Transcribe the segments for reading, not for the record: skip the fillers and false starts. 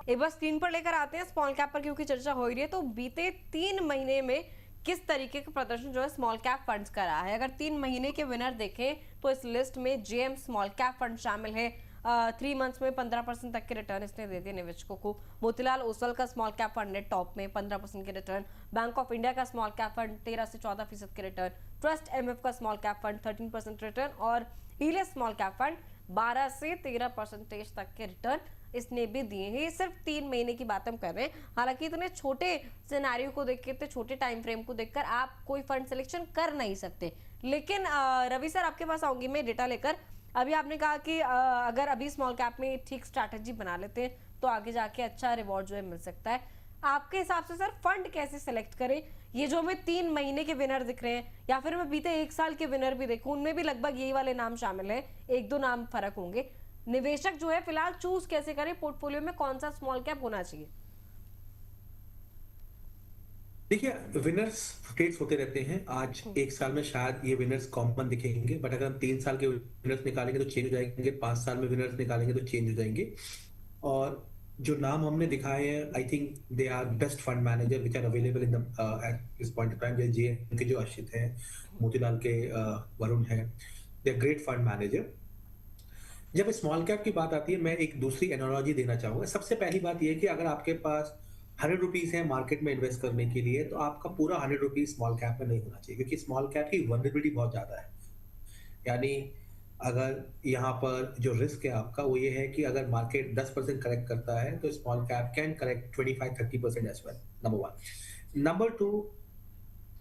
एक बार स्क्रीन पर लेकर आते हैं स्मॉल कैप पर, क्योंकि चर्चा हो रही है। तो बीते 3 महीने में किस तरीके का प्रदर्शन जो है स्मॉल कैप फंड्स का रहा है। अगर 3 महीने के विनर देखें तो इस लिस्ट में जेएम स्मॉल कैप फंड शामिल है। 3 मंथ्स में 15% तक के रिटर्न इसने दे दिए निवेशकों को। मोतीलाल ओसवाल का स्मॉल कैप फंड है टॉप में, 15% के रिटर्न। बैंक ऑफ इंडिया का स्मॉल कैप फंड 13 से 14% के रिटर्न। ट्रस्ट एमएफ का स्मॉल कैप फंड 13% रिटर्न और हीलियस स्मॉल कैप फंड 12 से 13% तक के रिटर्न इसने भी दिए हैं। ये सिर्फ 3 महीने की बात हम कर रहे हैं। हालांकि इतने छोटे सिनेरियो को देख के, इतने छोटे टाइम फ्रेम को देखकर आप कोई फंड सिलेक्शन कर नहीं सकते। लेकिन रवि सर, आपके पास आऊंगी मैं डेटा लेकर। अभी आपने कहा कि अगर अभी स्मॉल कैप में ठीक स्ट्रैटेजी बना लेते हैं तो आगे जाके अच्छा रिवॉर्ड जो है मिल सकता है। आपके हिसाब से सर फंड कैसे सिलेक्ट करें? ये जो हमें 3 महीने के विनर दिख रहे हैं या फिर मैं बीते 1 साल के विनर भी देखूं, उनमें भी लगभग यही वाले नाम शामिल हैं, 1-2 नाम फर्क होंगे। निवेशक जो है फिलहाल चूज कैसे करें, पोर्टफोलियो में कौन सा स्मॉल कैप होना चाहिए? देखिए, विनर्स रोटेट्स होते रहते हैं। आज 1 साल में शायद ये विनर्स कॉमन दिखेंगे, बट अगर हम 3 साल के विनर्स निकालेंगे तो चेंज हो जाएंगे, 5 साल में विनर्स निकालेंगे तो चेंज हो जाएंगे। और जो नाम हमने दिखाए हैं, I think they are best fund manager which are available in the at this point of time. JM के जो अशित है, मोतीलाल के वरुण है, they are great fund manager. जब स्मॉल कैप की बात आती है, मैं एक दूसरी एनालॉजी देना चाहूंगा। सबसे पहली बात यह है कि अगर आपके पास 100 रुपीज है मार्केट में इन्वेस्ट करने के लिए, तो आपका पूरा 100 रुपीज स्मॉल कैप में नहीं होना चाहिए, क्योंकि स्मॉल कैप की वनरेबिलिटी बहुत ज्यादा है। यानी अगर यहाँ पर जो रिस्क है आपका वो ये है कि अगर मार्केट 10% करेक्ट करता है तो small cap can correct 25-30% as well, number 1। Number 2,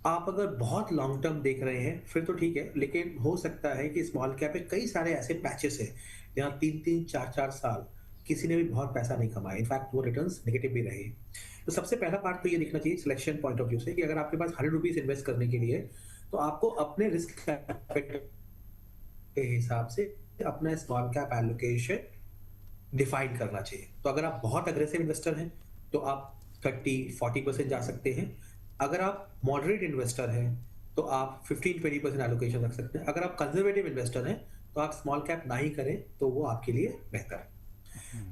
आप अगर बहुत लॉन्ग टर्म देख रहे हैं फिर तो ठीक है, लेकिन हो सकता है कि स्मॉल कैप में कई सारे ऐसे पैचेस हैं जहाँ 3-3, 4-4 साल किसी ने भी बहुत पैसा नहीं कमाया, इनफैक्ट वो रिटर्न्स नेगेटिव भी रहे। तो सबसे पहला पार्ट तो ये देखना चाहिए सिलेक्शन पॉइंट ऑफ व्यू से कि अगर आपके पास 100 रुपीज इन्वेस्ट करने के लिए, तो आपको अपने रिस्क के हिसाब से अपना स्मॉल कैप एलोकेशन डिफाइन करना चाहिए। तो अगर आप बहुत अग्रेसिव इन्वेस्टर हैं तो आप 30-40% जा सकते हैं। अगर आप मॉडरेट इन्वेस्टर हैं तो आप 15-20% एलोकेशन रख सकते हैं। अगर आप कंजर्वेटिव इन्वेस्टर हैं तो आप स्मॉल कैप ना ही करें, तो वो आपके लिए बेहतर है।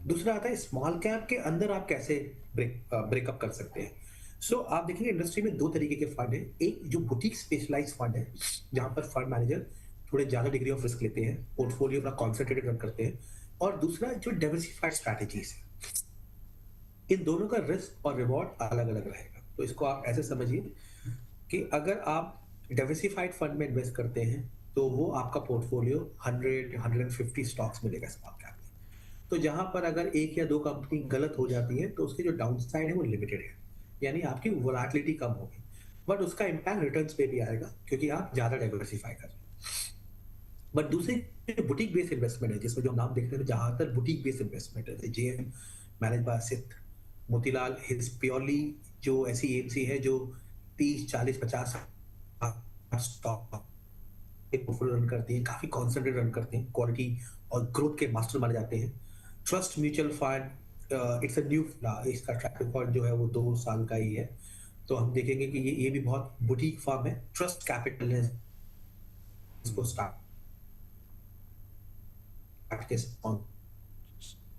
दूसरा आता है स्मॉल कैप के अंदर आप कैसे ब्रेकअप कर सकते हैं। सो आप देखेंगे इंडस्ट्री में 2 तरीके के फंड है। एक जो बुटीक स्पेशलाइज फंड है, जहां पर फंड मैनेजर थोड़े ज्यादा डिग्री ऑफ रिस्क लेते हैं, पोर्टफोलियो अपना कॉन्सेंट्रेटेड रन करते हैं। और दूसरा जो डाइवर्सिफाइड स्ट्रैटेजीज है, इन दोनों का रिस्क और रिवॉर्ड अलग अलग रहेगा। तो इसको आप ऐसे समझिए कि अगर आप डाइवर्सिफाइड फंड में इन्वेस्ट करते हैं तो वो आपका पोर्टफोलियो 100-150 स्टॉक्स मिलेगा स्मॉल कैप में। तो जहां पर अगर 1 या 2 कंपनी गलत हो जाती है तो उसकी जो डाउन साइड है वो लिमिटेड है, यानी आपकी वोलेटिलिटी कम होगी, बट उसका इम्पैक्ट रिटर्न्स पे भी आएगा क्योंकि आप ज्यादा डाइवर्सिफाई कर रहे हैं। बट दूसरी बुटीक बेस्ड इन्वेस्टमेंट है, जिसमें जो हम नाम देख रहे हैं, जहां तक बुटीक बेस्ड इन्वेस्टमेंट है, JM manage by Asit, Motilal his purely जो ऐसी एमसी है जो 30-40-50 स्टॉक रन करती हैं, काफी कॉन्सेंट्रेट रन करते हैं, क्वालिटी और ग्रोथ के मास्टर माने जाते हैं। Trust mutual fund, it's a new, इसका ट्रैक रिकॉर्ड जो है वो 2 साल का ही है। तो हम देखेंगे कि ये भी बहुत बुटीक फर्म है। ट्रस्ट कैपिटल है इसको स्टार्ट के।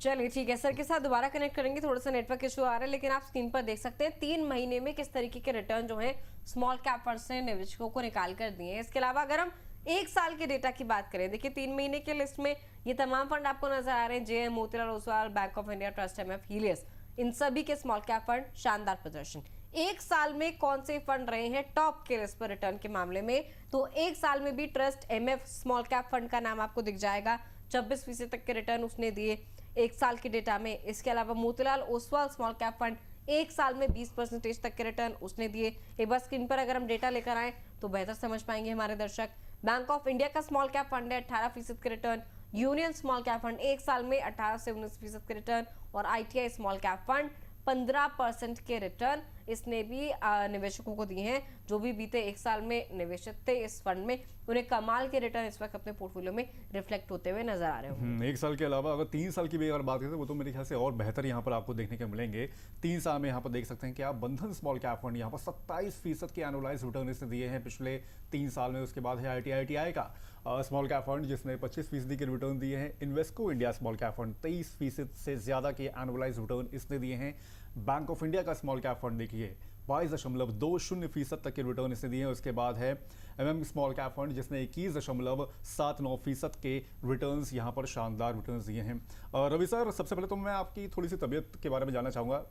चलिए ठीक है, सर के साथ दोबारा कनेक्ट करेंगे, थोड़ा सा नेटवर्क इशू आ रहा है। लेकिन आप स्क्रीन पर देख सकते हैं 3 महीने में किस तरीके के रिटर्न जो है स्मॉल कैप फंड से निवेशकों को निकाल कर दिए हैं। इसके अलावा अगर हम 1 साल के डेटा की बात करें, देखिए 3 महीने के लिस्ट में ये तमाम फंड आपको नजर आ रहे हैं, JM, Motilal Oswal, Bank of India, Trust MF, Helios, इन सभी के स्मॉल कैप फंड शानदार प्रदर्शन। 1 साल में कौन से फंड रहे हैं टॉप के लिस्ट पर रिटर्न के मामले में? तो 1 साल में भी trust MF small cap fund का नाम आपको दिख जाएगा, 26% तक के रिटर्न उसने दिए 1 साल के डेटा में। इसके अलावा Motilal Oswal small cap fund 1 साल में 20% तक के रिटर्न उसने दिए। एक बार स्क्रीन पर अगर हम डेटा लेकर आए तो बेहतर समझ पाएंगे हमारे दर्शक। बैंक ऑफ इंडिया का स्मॉल कैप फंड है 18% के return, union small cap fund 1 साल में 18 से 19% के रिटर्न और आईटीआई स्मॉल कैप फंड 15% के रिटर्न इसने भी निवेशकों को दिए हैं। जो भी बीते एक साल में निवेशित थे इस फंड में, उन्हें कमाल के रिटर्न इस वक्त अपने पोर्टफोलियो में रिफ्लेक्ट होते हुए नजर आ रहे होंगे। एक साल के अलावा अगर 3 साल की भी अगर बात करें तो वो तो मेरे ख्याल से और बेहतर यहाँ पर आपको देखने को मिलेंगे। 3 साल में यहाँ पर देख सकते हैं कि आप बंधन स्मॉल कैप फंड यहाँ पर 27% के एनुअलाइज रिटर्न इसने दिए हैं पिछले 3 साल में। उसके बाद है ITI का स्मॉल कैप फंड जिसने 25% के रिटर्न दिए हैं। Invesco India small cap fund 23% से ज्यादा के एनुअलाइज रिटर्न इसने दिए हैं। बैंक ऑफ इंडिया का स्मॉल कैप फंड देखिए 22.20% तक के रिटर्न इसने दिए हैं। उसके बाद है स्मॉल कैप फंड जिसने 21.79% के रिटर्न्स यहाँ पर शानदार रिटर्न्स दिए हैं। रवि सर, सबसे पहले तो मैं आपकी थोड़ी सी तबीयत के बारे में जानना चाहूँगा।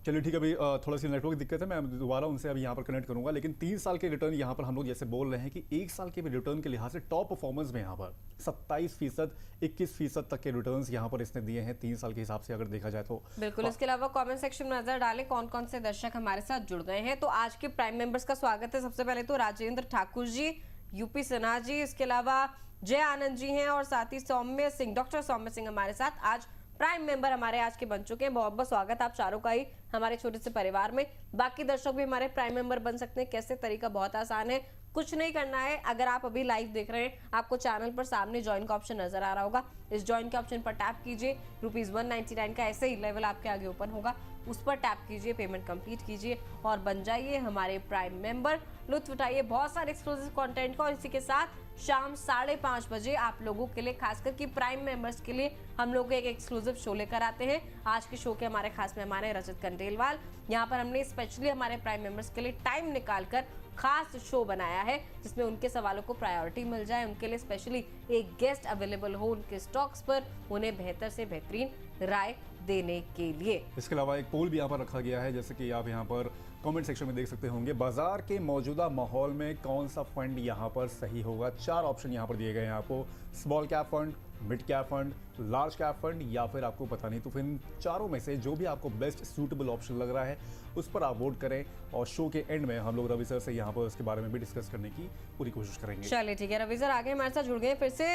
चलिए ठीक है, अभी थोड़ा सी नेटवर्क दिक्कत है, मैं दोबारा उनसे अभी यहाँ पर कनेक्ट करूंगा। लेकिन 3 साल के रिटर्न यहाँ पर हम लोग जैसे बोल रहे हैं कि 1 साल के भी रिटर्न के लिहाज से टॉप परफॉर्मेंस में यहाँ पर 27%, 21% तक के रिटर्न्स यहाँ पर इसने दिए हैं 3 साल के हिसाब से अगर देखा जाए तो। बिल्कुल। इसके अलावा कमेंट सेक्शन में नजर डालें कौन कौन से दर्शक हमारे साथ जुड़ गए हैं। तो आज के प्राइम मेंबर्स का स्वागत है। सबसे पहले तो राजेंद्र ठाकुर जी, यूपी सिन्हा जी, इसके अलावा जय आनंद जी हैं और साथ ही सौम्य सिंह, डॉक्टर सौम्य सिंह हमारे साथ आज प्राइम मेंबर हमारे आज के बन चुके हैं। बहुत बहुत स्वागत आप चारों का ही हमारे छोटे से परिवार में। बाकी दर्शक भी हमारे प्राइम मेंबर बन सकते हैं। कैसे? तरीका बहुत आसान है, कुछ नहीं करना है। अगर आप अभी लाइव देख रहे हैं, आपको चैनल पर सामने ज्वाइन का ऑप्शन नजर आ रहा होगा। इस ज्वाइन के ऑप्शन पर टैप कीजिए। ₹199 का ऐसे ही लेवल आपके आगे ओपन होगा, उस पर टैप कीजिए, पेमेंट कंप्लीट कीजिए और बन जाइए हमारे प्राइम मेंबर। लुत्फ उठाइए बहुत सारे एक्सक्लूसिव कंटेंट का। और इसी के साथ शाम 5:30 बजे आप लोगों के लिए, खासकर कि प्राइम मेंबर्स के लिए, हम लोग एक एक्सक्लूसिव शो लेकर आते हैं। आज के शो के हमारे खास मेहमान हैं रजत कंडेलवाल। यहाँ पर हमने स्पेशली हमारे प्राइम मेंबर्स के लिए टाइम निकालकर खास शो बनाया है जिसमें उनके सवालों को प्रायोरिटी मिल जाए, उनके लिए स्पेशली एक गेस्ट अवेलेबल हो उनके स्टॉक्स पर, उन्हें बेहतर से बेहतरीन राय देने के लिए। इसके अलावा एक पोल भी यहाँ पर रखा गया है, जैसे कि आप यहाँ पर कमेंट सेक्शन में देख सकते होंगे। बाजार के मौजूदा माहौल में कौन सा फंड यहाँ पर सही होगा? 4 ऑप्शन यहाँ पर दिए गए हैं आपको। Small cap fund, mid cap fund, large cap fund या फिर आपको पता नहीं। तो फिर इन चारों में से जो भी आपको बेस्ट सूटेबल ऑप्शन लग रहा है उस पर आप वोट करें और शो के एंड में हम लोग रवि सर से यहाँ पर उसके बारे में भी डिस्कस करने की पूरी कोशिश करेंगे। चलिए ठीक है, रवि सर आगे हमारे साथ जुड़ गए फिर से।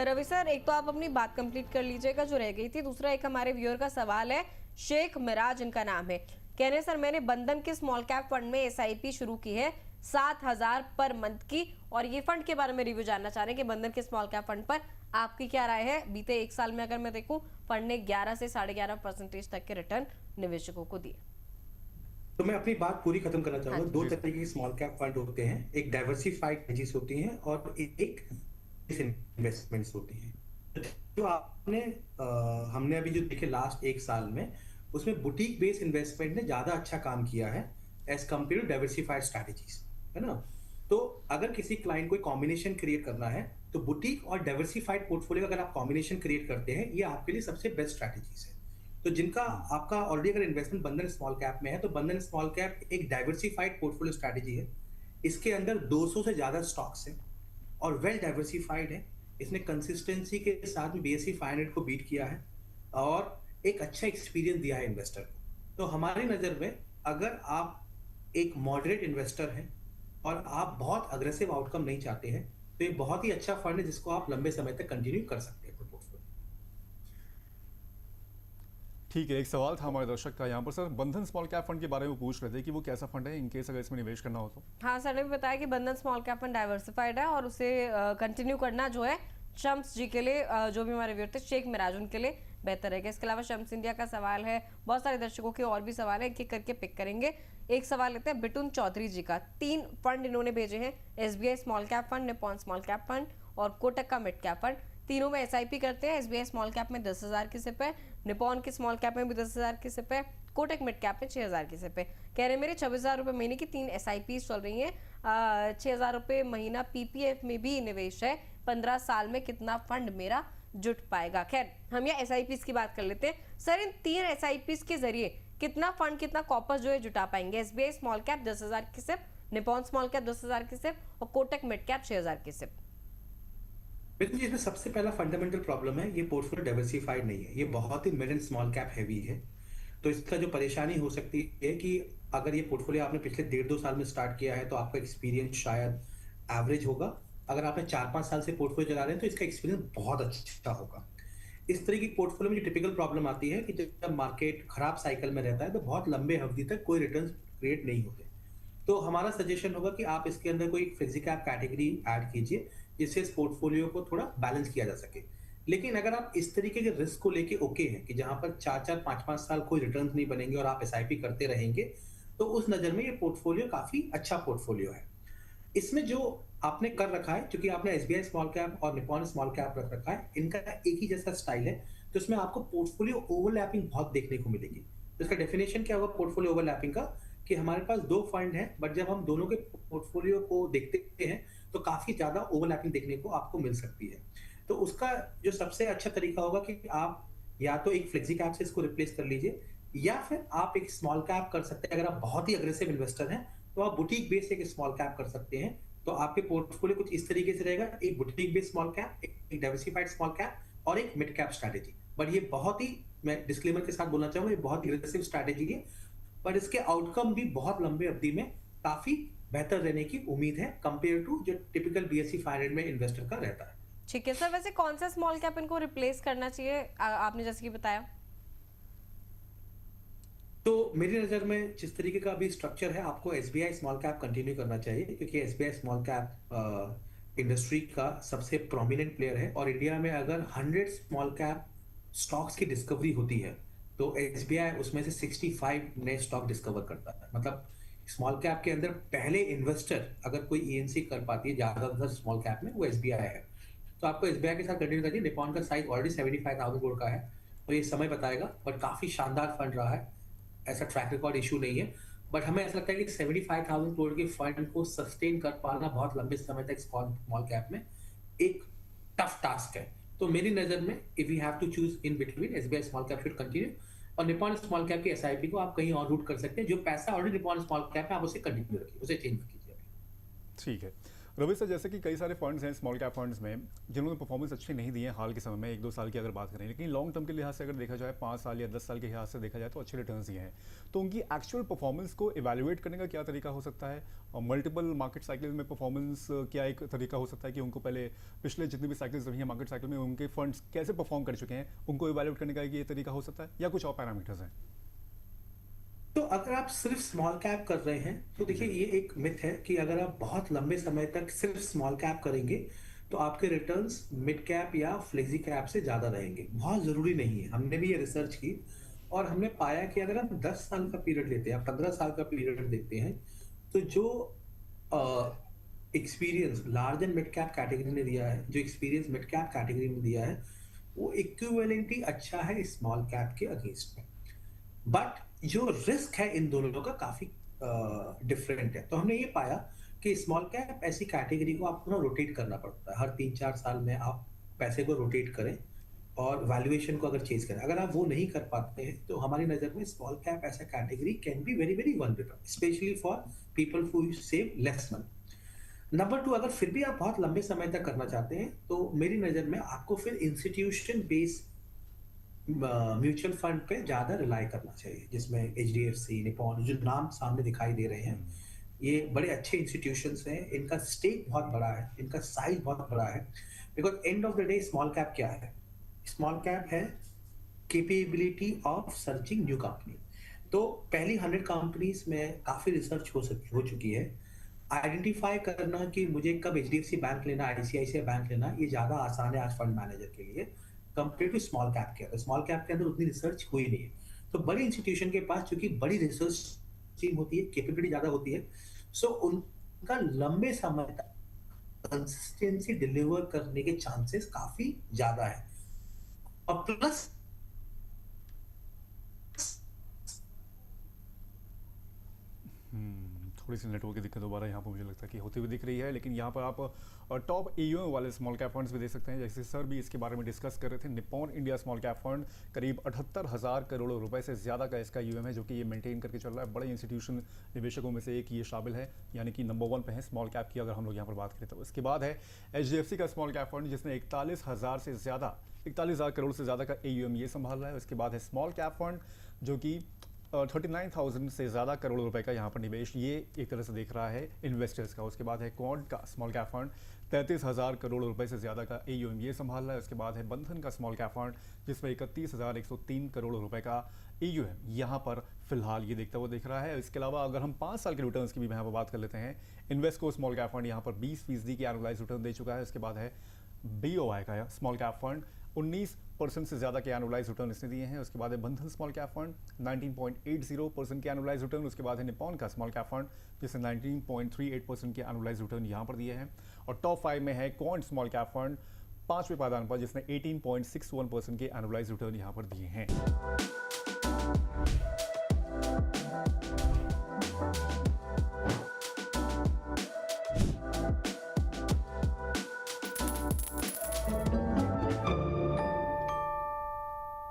रवि सर, एक तो आप अपनी बात कंप्लीट कर लीजिएगा जो रह गई थी। दूसरा एक हमारे व्यूअर का सवाल है, शेख मिराज इनका नाम है। कह रहे सर मैंने बंधन के स्मॉल कैप फंड में SIP शुरू की है 7,000 पर मंथ की, और ये फंड के बारे में रिव्यू जानना चाह रहे हैं कि बंधन के स्मॉल कैप फंड पर आपकी क्या राय है? बीते 1 साल में अगर मैं देखूं, फंड ने 11 से 11.5% तक के रिटर्न निवेशकों को दिए। तो मैं अपनी बात पूरी खत्म करना चाहूंगा। 2 तरीके के स्मॉल कैप फंड होते हैं, एक डाइवर्सिफाइड एनर्जीज होती हैं और एक इन्वेस्टमेंट्स होती हैं। जो आपने हमने अभी जो देखे लास्ट 1 साल में, उसमें बुटीक बेस्ड इन्वेस्टमेंट ने ज्यादा अच्छा काम किया है as compared to diversified strategies, है ना। तो अगर किसी क्लाइंट को कॉम्बिनेशन क्रिएट करना है तो बुटीक और डाइवर्सिफाइड पोर्टफोलियो अगर आप कॉम्बिनेशन क्रिएट करते हैं, ये आपके लिए सबसे बेस्ट स्ट्रैटेजीज है। तो जिनका आपका ऑलरेडी अगर इन्वेस्टमेंट बंधन स्मॉल कैप में है, तो बंधन स्मॉल कैप एक डाइवर्सिफाइड पोर्टफोलियो स्ट्रैटेजी है। इसके अंदर 200 से ज्यादा स्टॉक्स है और वेल डाइवर्सिफाइड है। इसने कंसिस्टेंसी के साथ BSE 500 को बीट किया है और एक अच्छा एक्सपीरियंस दिया है इन्वेस्टर को। तो हमारी नजर में अगर आप एक मॉडरेट इन्वेस्टर हैं और आप बहुत अग्रेसिव आउटकम नहीं चाहते हैं, तो ये बहुत ही अच्छा फंड है जिसको आप लंबे समय तक कंटिन्यू कर सकते हैं। ठीक है, एक सवाल था हमारे दर्शक का यहाँ पर। सर, बंधन स्मॉल कैप फंड के बारे में पूछ रहे थे कि वो कैसा फंड है इन केस अगर इसमें निवेश करना हो तो। हाँ, सर ने भी बताया कि बंधन स्मॉल कैप फंड डाइवर्सिफाइड है और उसे कंटिन्यू करना जो है शम्स जी के लिए, जो भी हमारे व्यूअर थे शेख मिराज, उनके लिए बेहतर है। इसके अलावा शम्स इंडिया का सवाल है, बहुत सारे दर्शकों के और भी सवाल है, एक एक करके पिक करेंगे। एक सवाल लेते हैं बिटुन चौधरी जी का। 3 फंड इन्होंने भेजे हैं, SBI small cap fund, Nippon small cap fund और कोटक का मिड कैप फंड। तीनों में SIP करते हैं। SBI स्मॉल कैप में 10,000 की सिप है, निपॉन की स्मॉल कैप में भी 10,000 की सिप है, कोटक मिड कैप में 6,000 की सिप है। कह रहे मेरे 26,000 रुपये महीने की 3 SIPs चल रही हैं। 6,000 रुपये महीना PPF में भी निवेश है। 15 साल में कितना फंड मेरा जुट पाएगा? खैर, हम यहाँ SIPs की बात कर लेते हैं। सर, इन 3 SIPs के जरिए कितना फंड, कितना कॉर्पस जो है जुटा पाएंगे? SBI स्मॉल कैप 10,000 की सिप, निपॉन स्मॉल कैप 10,000 की सिप और कोटक मिड कैप 6,000 की सिप। बिल्कुल, इसमें सबसे पहला फंडामेंटल प्रॉब्लम है, ये पोर्टफोलियो डाइवर्सिफाइड नहीं है, ये बहुत ही mid and small cap heavy है। तो इसका जो परेशानी हो सकती है कि अगर ये पोर्टफोलियो आपने पिछले 1.5-2 साल में स्टार्ट किया है तो आपका एक्सपीरियंस शायद एवरेज होगा। अगर आपने 4-5 साल से पोर्टफोलियो चला रहे हैं तो इसका एक्सपीरियंस बहुत अच्छा होगा। इस तरह की पोर्टफोलियो में जो टिपिकल प्रॉब्लम आती है कि जब मार्केट खराब साइकिल में रहता है तो बहुत लंबे अवधि तक कोई रिटर्न क्रिएट नहीं होते। तो हमारा सजेशन होगा कि आप इसके अंदर कोई फ्लेक्सी कैप कैटेगरी ऐड कीजिए जिससे इस पोर्टफोलियो को थोड़ा बैलेंस किया जा सके। लेकिन अगर आप इस तरीके के रिस्क को लेके ओके हैं कि जहां पर 4-4 5-5 साल कोई रिटर्न नहीं बनेंगे और आप एसआईपी करते रहेंगे, तो उस नजर में ये पोर्टफोलियो काफी अच्छा पोर्टफोलियो है। इसमें जो आपने कर रखा है, क्योंकि आपने एसबीआई स्मॉल कैप और निप्पॉन स्मॉल कैप रख रखा है, इनका एक ही जैसा स्टाइल है, तो इसमें आपको पोर्टफोलियो ओवरलैपिंग बहुत देखने को मिलेगी। तो इसका डेफिनेशन क्या होगा पोर्टफोलियो ओवरलैपिंग का, कि हमारे पास 2 फंड है, बट जब हम दोनों के पोर्टफोलियो को देखते हैं तो काफी ज्यादा ओवरलैपिंग देखने को आपको मिल सकती है। तो उसका जो सबसे अच्छा तरीका होगा कि आप या तो एक फ्लेक्सी कैप से इसको रिप्लेस कर लीजिए, या फिर आप एक स्मॉल कैप कर सकते हैं। अगर आप बहुत ही अग्रेसिव इन्वेस्टर हैं तो आप बुटीक बेस एक स्मॉल कैप कर सकते हैं। तो आपके पोर्टफोलियो कुछ इस तरीके से रहेगा, एक बुटीक बेस स्मॉल कैप, एक डाइवर्सिफाइड स्मॉल कैप और एक मिड कैप स्ट्रैटेजी। बट ये बहुत ही, मैं डिस्क्लेमर के साथ बोलना चाहूंगा, ये बहुत ही अग्रेसिव स्ट्रैटेजी है, पर इसके आउटकम भी बहुत लंबे अवधि में काफी बेहतर रहने की उम्मीद है कंपेयर टू जो टिपिकल बीएसई 500 में इन्वेस्टर का रहता है। ठीक है सर, वैसे कौन सा स्मॉल कैप इनको रिप्लेस करना चाहिए, आपने जैसे कि बताया? तो मेरी नजर में जिस तरीके का अभी स्ट्रक्चर है, आपको एसबीआई स्मॉल कैप कंटिन्यू करना चाहिए, क्योंकि एसबीआई स्मॉल कैप इंडस्ट्री का सबसे प्रोमिनेंट प्लेयर है। और इंडिया में अगर 100 स्मॉल कैप स्टॉक्स की डिस्कवरी होती है तो एसबीआई उसमें से 65 नए स्टॉक डिस्कवर करता है। मतलब स्मॉल कैप के अंदर पहले इन्वेस्टर अगर कोई ईएनसी कर पाती है ज्यादातर स्मॉल कैप में, वो एसबीआई है। तो आपको एसबीआई के साथ कंटिन्यू करनी है। निप्पॉन का साइज ऑलरेडी 75,000 करोड़ का है, और ये समय बताएगा, बट काफी शानदार फंड रहा है, ऐसा ट्रैक रिकॉर्ड इशू नहीं है। बट हमें ऐसा लगता है कि 75,000 करोड़ के फंड को सस्टेन कर पाना बहुत लंबे समय तक स्मॉल कैप में एक टफ टास्क है। तो मेरी नजर में if you have to choose in between, SBI small cap should continue, और निप्पॉन स्मॉल कैप की एसआईपी को आप कहीं और रूट कर सकते हैं। जो पैसा ऑलरेडी निप्पॉन स्मॉल कैप है आप उसे कंटिन्यू रखिए, उसे चेंज कीजिए। ठीक है रवि सर, जैसे कि कई सारे फंड्स हैं स्मॉल कैप फंड्स में जिन्होंने परफॉर्मेंस अच्छी नहीं दी है हाल के समय में, 1-2 साल की अगर बात करें, लेकिन लॉन्ग टर्म के लिहाज से अगर देखा जाए 5 साल या 10 साल के लिहाज से देखा जाए तो अच्छे रिटर्न्स दिए हैं। तो उनकी एक्चुअल परफॉर्मेंस को इवैल्यूएट करने का क्या तरीका हो सकता है? और मल्टीपल मार्केट साइकिल में परफॉर्मेंस क्या एक तरीका हो सकता है कि उनको पहले पिछले जितनी भी साइकिल्स रही हैं मार्केट साइकिल में उनके फंड्स कैसे परफॉर्म कर चुके हैं, उनको इवैल्यूएट करने का ये तरीका हो सकता है, या कुछ और पैरामीटर्स हैं? तो अगर आप सिर्फ स्मॉल कैप कर रहे हैं तो देखिए ये एक मिथ है कि अगर आप बहुत लंबे समय तक सिर्फ स्मॉल कैप करेंगे तो आपके रिटर्न्स मिड कैप या फ्लेक्सी कैप से ज्यादा रहेंगे। बहुत जरूरी नहीं है। हमने भी ये रिसर्च की और हमने पाया कि अगर हम 10 साल का पीरियड लेते हैं, 15 साल का पीरियड देखते हैं, तो जो experience large and mid cap category ने दिया है, जो एक्सपीरियंस मिड कैप कैटेगरी में दिया है, वो इक्विवेलेंटली अच्छा है स्मॉल कैप के अगेंस्ट में। बट जो रिस्क है इन दोनों का काफी डिफरेंट है। तो हमने ये पाया कि स्मॉल कैप ऐसी कैटेगरी को आपको ना रोटेट करना पड़ता है। हर 3-4 साल में आप पैसे को रोटेट करें और वैल्यूएशन को अगर चेंज करें। अगर आप वो नहीं कर पाते हैं तो हमारी नजर में स्मॉल कैप ऐसा category can be very very vulnerable, specially for people who save less money. Number 2, अगर फिर भी आप बहुत लंबे समय तक करना चाहते हैं तो मेरी नजर में आपको फिर इंस्टीट्यूशन बेस्ड म्यूचुअल फंड पे ज्यादा रिलाई करना चाहिए, जिसमें एचडीएफसी, निप्पॉन, जो नाम सामने दिखाई दे रहे हैं, ये बड़े अच्छे इंस्टीट्यूशंस हैं। इनका स्टेक बहुत बड़ा है, इनका साइज बहुत बड़ा है। Because end of the day small cap क्या है? स्मॉल कैप है capability of searching new company. तो पहली 100 कंपनीज में काफी रिसर्च हो चुकी है। आइडेंटिफाई करना कि मुझे कब एचडीएफसी बैंक लेना, आईसीआईसीआई बैंक लेना, ये ज्यादा आसान है आज फंड मैनेजर के लिए कंपेयर टू स्मॉल कैप के अंदर। स्मॉल कैप के अंदर उतनी रिसर्च हुई नहीं है। तो बड़े इंस्टीट्यूशन के पास चूंकि बड़ी रिसर्च टीम होती है, कैपेबिलिटी ज्यादा होती है, सो उनका लंबे समय तक कंसिस्टेंसी डिलीवर करने के चांसेस काफी ज्यादा है। और प्लस थोड़ी सी नेटवर्क की दिक्कत दोबारा यहाँ पर मुझे लगता है कि होती हुई दिख रही है, लेकिन यहाँ पर आप टॉप एयूएम वाले स्मॉल कैप फंड्स भी दे सकते हैं। जैसे सर भी इसके बारे में डिस्कस कर रहे थे, Nippon India small cap fund करीब 78,000 करोड़ रुपए से ज़्यादा का इसका यूएम है, जो कि ये मेंटेन करके चल रहा है। बड़े इंस्टीट्यूशन निवेशकों में से एक ये शामिल है, यानी कि नंबर 1 पे है स्मॉल कैप की अगर हम लोग यहाँ पर बात करें तो। उसके बाद है एचडीएफसी का स्मॉल कैप फंड, जिसने 41,000 करोड़ से ज़्यादा का एयूएम ये संभाल रहा है। उसके बाद है स्मॉल कैप फंड जो कि 39,000 से ज़्यादा करोड़ रुपए का यहाँ पर निवेश ये एक तरह से देख रहा है इन्वेस्टर्स का। उसके बाद है क्वाड का स्मॉल कैप फंड 33,000 करोड़ रुपए से ज़्यादा का AUM ये संभाल रहा है। उसके बाद है बंधन का स्मॉल कैप फंड जिसमें 31,103 करोड़ रुपए का AUM यहाँ पर फिलहाल ये देखता हुआ दिख रहा है। इसके अलावा अगर हम 5 साल के रिटर्न्स की भी यहाँ पर बात कर लेते हैं, इन्वेस्को स्मॉल कैप फंड यहाँ पर 20% की एनुअलाइज रिटर्न दे चुका है। उसके बाद है BOI का स्मॉल कैप फंड 19% से ज़्यादा के एनुअलाइज रिटर्न इसने दिए हैं। उसके बाद है बंधन स्मॉल कैप फंड 19.80% के एनुअलाइज रिटर्न। उसके बाद है निप्पॉन का स्मॉल कैप फंड जिसने 19.38% के एनुअलाइज रिटर्न यहाँ पर दिए हैं। और टॉप 5 में है क्वांट स्मॉल कैप फंड 5वें पायदान पर जिसने 18.61% के एनुअलाइज रिटर्न यहाँ पर दिए हैं।